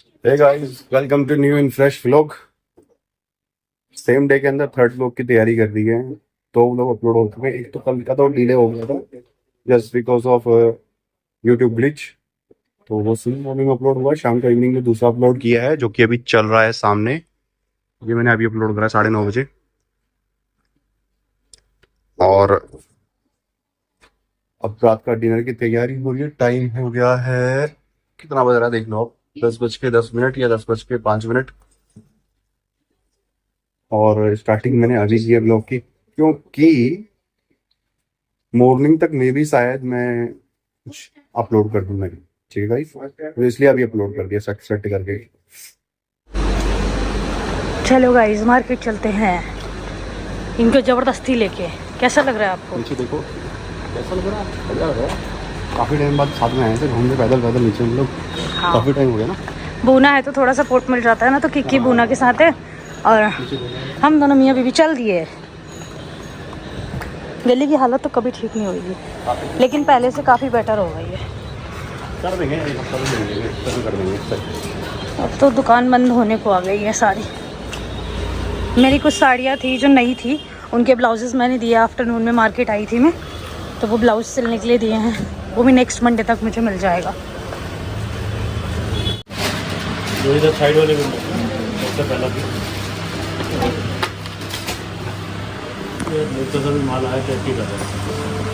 Hey guys, welcome to new and fresh vlog. Same day के अंदर third vlog की तैयारी कर दी है। दो व्लॉग अपलोड हो चुके हैं। एक तो कल का तो डिले हो गया था just because of YouTube glitch. तो वो सुबह मॉर्निंग अपलोड हुआ, शाम को इवनिंग में दूसरा अपलोड किया है जो कि अभी चल रहा है सामने। ये मैंने अभी अपलोड करा 9:30 बजे। और अब रात का डिनर की तैयारी हो रही है। टाइम हो गया है, कितना बज रहा है देख लो आप, 10:10 या 10:05। और स्टार्टिंग मैंने अभी की है ब्लॉग की, क्योंकि मॉर्निंग तक मे भी शायद मैं कुछ अपलोड कर दूं मैं। ठीक है गाइस, तो इसलिए अभी अपलोड कर दिया सेट सेट करके। चलो गाइस मार्केट चलते हैं इनको जबरदस्ती लेके। कैसा लग रहा है आपको? नीचे देखो कैसा लग रहा है, बढ़िया लग रहा है। काफी टाइम बाद साथ में आए थे घूमने, पैदल पैदल नीचे हम लोग। हाँ। काफी टाइम हो गया ना। बूना है तो थोड़ा सपोर्ट मिल जाता है ना, तो किक्की बूना के साथ है और हम दोनों मियाँ बीवी चल दिए। गली की हालत तो कभी ठीक नहीं होगी, लेकिन पहले से काफ़ी बेटर हो गई है। कर देंगे, एक हफ्ता में कर देंगे, कर देंगे। अब तो दुकान बंद होने को आ गई है सारी। मेरी कुछ साड़ियाँ थी जो नई थी, उनके ब्लाउजेस मैंने दिए। आफ्टरनून में मार्केट आई थी मैं, तो वो ब्लाउज सिलने के लिए दिए हैं। वो भी नेक्स्ट मंडे तक मुझे मिल जाएगा। जो इधर साइड वाले में सबसे पहला भी तो सभी माल आया चेक ही कर रहे हैं।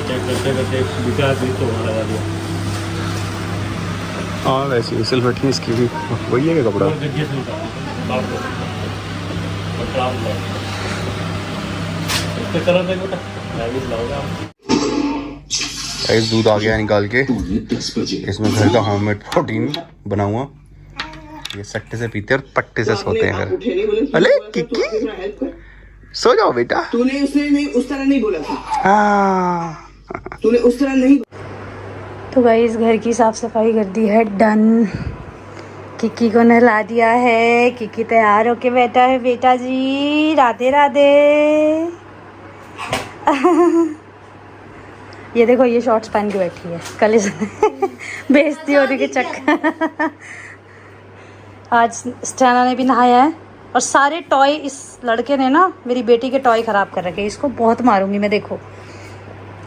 चेक करते करते बिका भी तो वहाँ लगा दिया। हाँ वैसे सिल बैठी इसकी भी वही है क्या कपड़ा। और गड्ढे से उतार दो। और क्लास लो। इसके कलर देख बेटा, मैं भी लाऊंगा। गाइस दूध आ गया निकाल के, इसमें घर का होममेड प्रोटीन बना हुआ। ये सट्टे से पीते और पट्टे से सोते हैं फिर। अरे किक्की सो जाओ बेटा। तूने उसने नहीं उस तरह नहीं बोला था। हाँ तूने उस तरह नहीं। तो गाइस घर की साफ सफाई कर दी है डन। किक्की को नहला दिया है। किक्की तैयार होके बैठा है। बेटा जी राधे राधे। ये देखो ये शॉर्ट्स पहन के बैठी है, कल इसने बेइज्जती होने के चक्कर। आज स्टैना ने भी नहाया है और सारे टॉय इस लड़के ने ना मेरी बेटी के टॉय ख़राब कर रखे। इसको बहुत मारूंगी मैं। देखो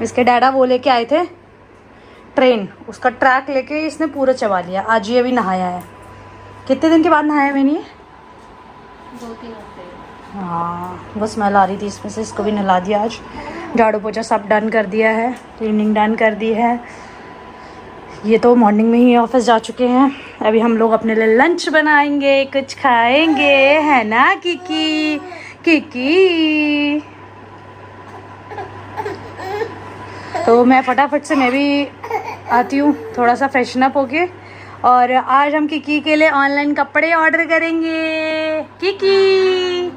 इसके डैडा वो लेके आए थे ट्रेन, उसका ट्रैक लेके इसने पूरा चबा लिया। आज ये भी नहाया है। कितने दिन के बाद नहाया मैंने? 2-3 हफ्ते। हाँ बस स्मेल आ रही थी इसमें से, इसको भी नहला दिया। आज झाड़ू पोछा सब डन कर दिया है, क्लीनिंग डन कर दी है। ये तो मॉर्निंग में ही ऑफिस जा चुके हैं। अभी हम लोग अपने लिए लंच बनाएंगे, कुछ खाएंगे, है ना किकी? किकी तो मैं फटाफट से मैं भी आती हूँ थोड़ा सा फ्रेशन अप होके। और आज हम किकी के लिए ऑनलाइन कपड़े ऑर्डर करेंगे। किकी,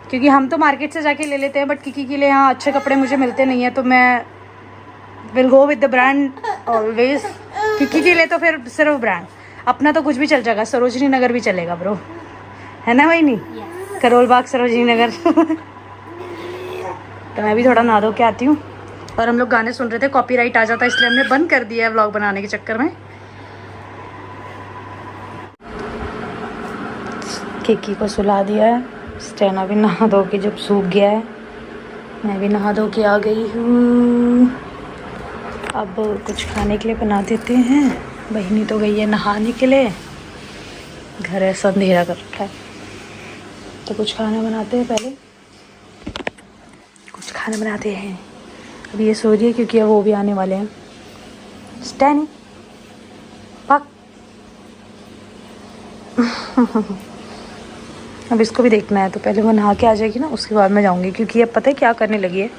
क्योंकि हम तो मार्केट से जाके ले लेते हैं, बट किकी के लिए यहाँ अच्छे कपड़े मुझे मिलते नहीं है, तो मैं will go with the brand always. Kiki के लिए तो फिर सिर्फ ब्रांड, अपना तो कुछ भी चल जाएगा। सरोजनी नगर भी चलेगा ब्रो, है ना भाई? नहीं करोल बाग सरोजनी नगर। तो मैं भी थोड़ा नहा धो के आती हूँ। और हम लोग गाने सुन रहे थे, कॉपीराइट आ जाता है इसलिए हमने बंद कर दिया है व्लॉग बनाने के चक्कर में। किकी को सुला दिया है, स्टेना भी नहा धो के जब सूख गया है, मैं भी नहा धो के आ गई हूँ। अब कुछ खाने के लिए बना देते हैं। बहनी तो गई है नहाने के लिए, घर ऐसा अंधेरा कर रखा है, तो कुछ खाना बनाते हैं। पहले कुछ खाना बनाते हैं। अब ये सो रही है क्योंकि अब वो भी आने वाले हैं। स्टैनी पक। अब इसको भी देखना है, तो पहले वो नहा के आ जाएगी ना, उसके बाद मैं जाऊँगी। क्योंकि अब पता है क्या करने लगी है,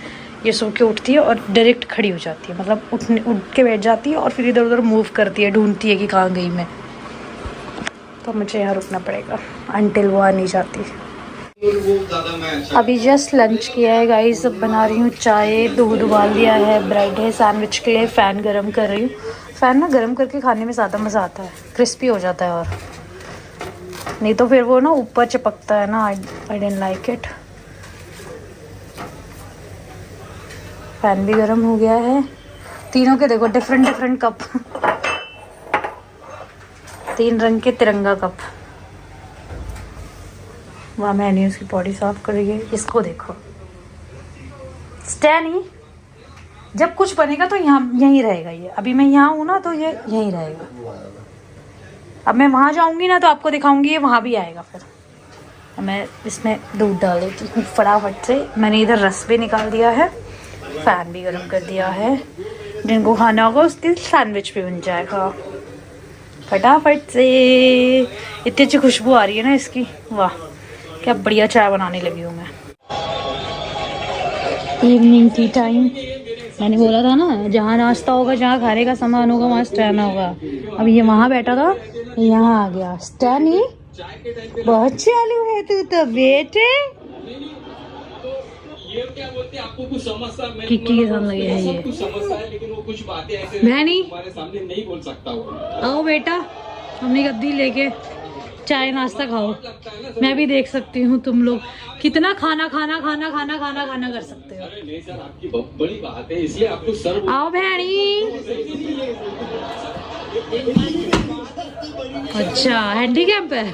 ये सो के उठती है और डायरेक्ट खड़ी हो जाती है। मतलब उठ के बैठ जाती है और फिर इधर उधर मूव करती है, ढूंढती है कि कहाँ गई मैं। तो मुझे यहाँ रुकना पड़ेगा अनटिल वो आ नहीं जाती। अभी जस्ट लंच किया है गाइस। अब बना रही हूँ चाय, दूध उबाल दिया है, ब्रेड है सैंडविच के लिए, फ़ैन गर्म कर रही हूँ। फ़ैन ना गर्म करके खाने में ज़्यादा मज़ा आता है, क्रिस्पी हो जाता है। और नहीं तो फिर वो ना ऊपर चिपकता है ना, I don't like it. Fan भी गर्म हो गया है। तीनों के देखो डिफरेंट डिफरेंट कप। 3 रंग के तिरंगा कप। वहाँ मैंने उसकी बॉडी साफ कर रही है। इसको देखो, स्टैनी जब कुछ बनेगा तो यहाँ यहीं रहेगा ये। अभी मैं यहाँ हूँ ना तो ये यहीं रहेगा। अब मैं वहाँ जाऊँगी ना तो आपको दिखाऊंगी, ये वहाँ भी आएगा। फिर मैं इसमें दूध डाल देती हूँ फटाफट से। मैंने इधर रस भी निकाल दिया है, फैन भी गर्म कर दिया है। जिनको खाना होगा उसके सैंडविच भी बन जाएगा फटाफट से। इतनी अच्छी खुशबू आ रही है ना इसकी, वाह क्या बढ़िया चाय बनाने लगी हूँ मैं। Evening tea time. मैंने बोला था ना, जहाँ नाश्ता होगा, जहाँ खाने का सामान होगा, वहाँ स्टैन होगा। अब ये वहाँ बैठा था, यहाँ आ गया। स्टैनी बहुत चालू है तू तो बेटे। किक्की के साथ लगे हैं ये। बहनी आओ बेटा, हमने गद्दी लेके चाय नाश्ता खाओ। मैं भी देख सकती हूँ तुम लोग कितना खाना खाना खाना खाना खाना खाना कर सकते हो। बड़ी बात है, इसलिए आपको सर्व। आओ बहनी। अच्छा हैंडीकैप है।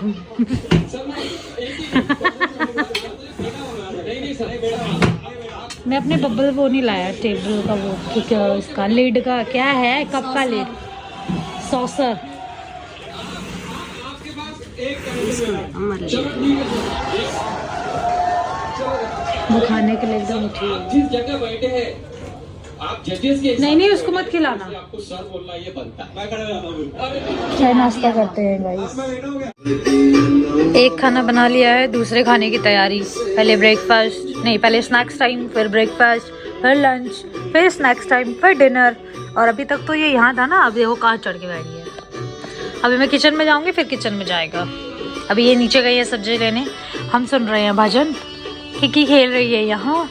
मैं अपने बब्बल वो नहीं लाया, टेबल का वो क्या इसका लिड का क्या है, कप का लिड, सॉसर। वो खाने के लिए एकदम उठी है। जिस जगह बैठे हैं आप जजेस के नहीं उसको मत खिलाना। आपको सर बोलना ये बनता है। चाय नाश्ता करते हैं गाइस। एक खाना बना लिया है, दूसरे खाने की तैयारी। पहले ब्रेकफास्ट नहीं, पहले स्नैक्स टाइम, फिर ब्रेकफास्ट, फिर लंच, फिर स्नैक्स टाइम, फिर डिनर। और अभी तक तो ये यहाँ था ना, अब देखो कहाँ चढ़ के बैठी है। अभी मैं किचन में जाऊंगी, फिर किचन में जाएगा। अभी ये नीचे गई है सब्जी लेने। हम सुन रहे हैं भजन। किकी खेल रही है यहाँ।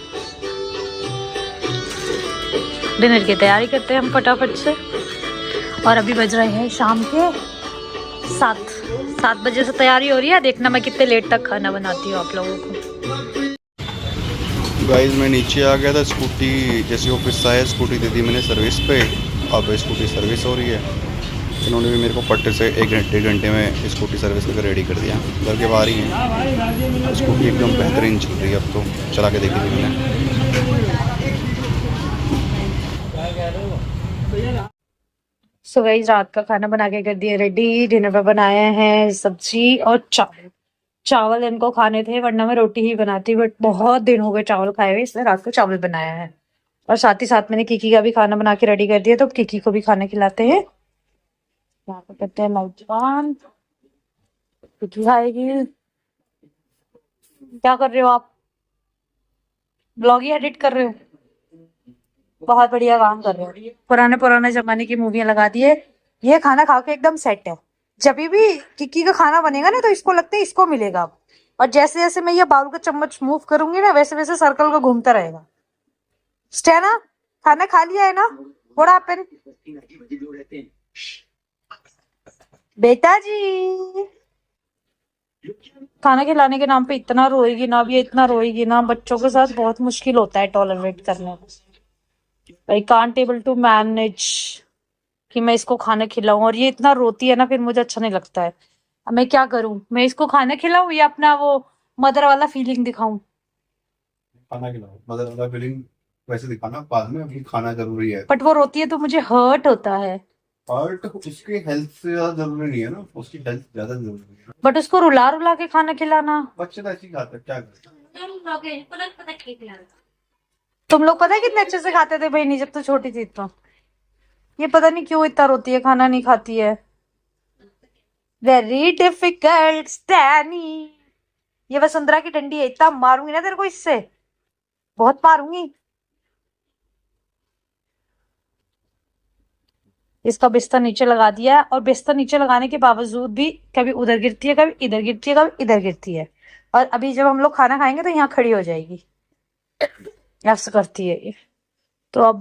डिनर की तैयारी करते हैं हम फटाफट से। और अभी बज रहे हैं शाम के 7 बजे से तैयारी हो रही है। देखना मैं कितने लेट तक खाना बनाती हूँ आप लोगों को। गाइस मैं नीचे आ गया था, स्कूटी जैसे ऑफिस आया, स्कूटी दे दी मैंने सर्विस पे। अब स्कूटी सर्विस हो रही है। इन्होंने भी मेरे को पट्टे से 1 घंटे में स्कूटी सर्विस करके रेडी कर दिया। घर के बाहर ही है। स्कूटी एकदम बेहतरीन चल रही है। अब तो चला के देखी थी मैंने। सो गाइस रात का खाना बना के कर दिया रेडी। डिनर पे बनाए हैं सब्जी और चावल। चावल इनको खाने थे, वरना मैं रोटी ही बनाती, बट बहुत दिन हो गए चावल खाए हुए, इसलिए रात को चावल बनाया है। और साथ ही साथ मैंने किकी का भी खाना बना के रेडी कर दिया, तो किकी को भी खाना खिलाते हैं। यहाँ पे करते हैं लाइट ऑन। किकी खाएगी। क्या कर रहे हो आप? ब्लॉग ही एडिट कर रहे हो? बहुत बढ़िया काम कर रहे हो। पुराने जमाने की मूवियां लगा दिए। ये खाना खा के एकदम सेट है। जब भी किकी का खाना बनेगा ना, तो इसको लगता है इसको मिलेगा अब। और जैसे जैसे मैं ये बाउल का चम्मच मूव करूंगी ना, वैसे वैसे सर्कल को घूमता रहेगा। स्टेना खाना खा लिया है ना? What happened? बेटा जी खाना खिलाने के नाम पे इतना रोएगी ना, अब ये इतना रोएगी ना। बच्चों के साथ बहुत मुश्किल होता है टॉलरेट करना। I can't able to manage कि मैं इसको खाना खिलाऊं, और ये इतना रोती है ना, फिर मुझे अच्छा नहीं लगता है। अब मैं क्या करूं? मैं इसको खाना खिलाऊं या अपना वो मदर वाला फीलिंग दिखाऊं? खाना खिलाओ, मदर वाला फीलिंग वैसे दिखाना बाद में, अभी खाना जरूरी है। बट वो रोती है तो मुझे हर्ट होता है। हर्ट उसकी हेल्थ से ज्यादा जरूरी नहीं है ना, उसकी हेल्थ ज्यादा जरूरी है। बट उसको रुला रुला के खाना खिलाना। बच्चे तो ऐसे ही खाते हैं, क्या करें। तुम लोग पता है कितने अच्छे से खाते थे बहनी जब तो छोटी थी। तो ये पता नहीं क्यों इतना रोती है, खाना नहीं खाती है। Very difficult स्टैनी। ये वसुंधरा की डंडी है, इतना मारूंगी ना तेरे को इससे, बहुत मारूंगी। इसका बिस्तर नीचे लगा दिया है, और बिस्तर नीचे लगाने के बावजूद भी कभी उधर गिरती है, कभी इधर गिरती है, कभी इधर गिरती है। और अभी जब हम लोग खाना खाएंगे तो यहाँ खड़ी हो जाएगी, ऐसा करती है ये। तो अब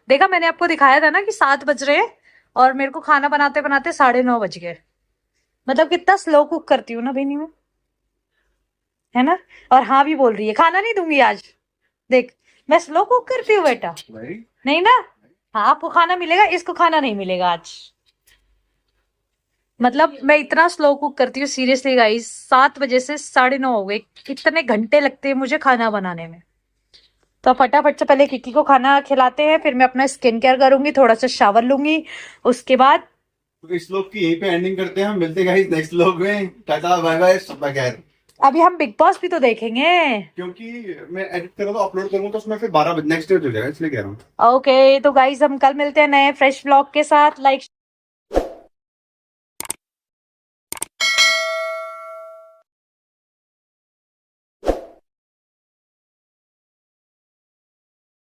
देखा, मैंने आपको दिखाया था ना कि 7 बज रहे हैं, और मेरे को खाना बनाते बनाते 9:30 बज गए। मतलब कितना स्लो कुक करती हूँ ना बेनी में, है ना। और हाँ भी बोल रही है खाना नहीं दूंगी आज। देख मैं स्लो कुक करती हूँ बेटा, नहीं ना। हाँ आपको खाना मिलेगा, इसको खाना नहीं मिलेगा आज। मतलब मैं इतना स्लो कुक करती हूँ सीरियसली गाइस, 7 बजे से 9:30 हो गए, कितने घंटे लगते हैं मुझे खाना बनाने में। तो फटाफट से पहले किकी को खाना खिलाते हैं, फिर मैं अपना स्किन केयर करूंगी, थोड़ा सा शावर लूंगी, उसके बाद तो इस लोग की यहीं पे एंडिंग करते हैं। हम मिलते हैं गाइस नेक्स्ट व्लॉग में। टाटा बाय बाय सब खैर। अभी हम बिग बॉस भी तो देखेंगे। क्योंकि मैं एडिट करूंगा तो अपलोड करूंगा तो उसमें फिर 12 बजे नेक्स्ट डे हो जाएगा, इसलिए कह रहा हूँ। ओके तो गाइस हम कल मिलते हैं नए फ्रेश व्लॉग के साथ। लाइक